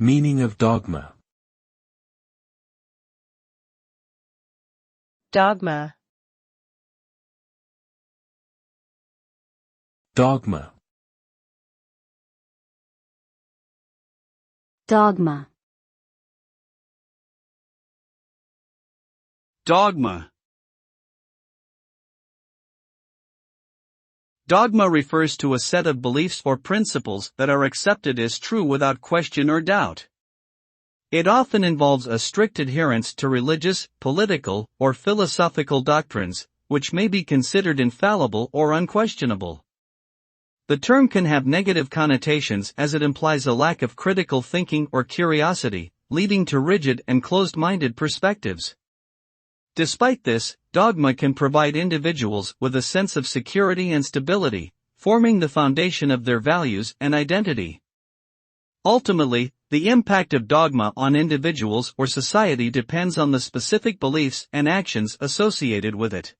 Meaning of dogma. Dogma. Dogma. Dogma. Dogma. Dogma refers to a set of beliefs or principles that are accepted as true without question or doubt. It often involves a strict adherence to religious, political, or philosophical doctrines, which may be considered infallible or unquestionable. The term can have negative connotations as it implies a lack of critical thinking or curiosity, leading to rigid and closed-minded perspectives. Despite this, dogma can provide individuals with a sense of security and stability, forming the foundation of their values and identity. Ultimately, the impact of dogma on individuals or society depends on the specific beliefs and actions associated with it.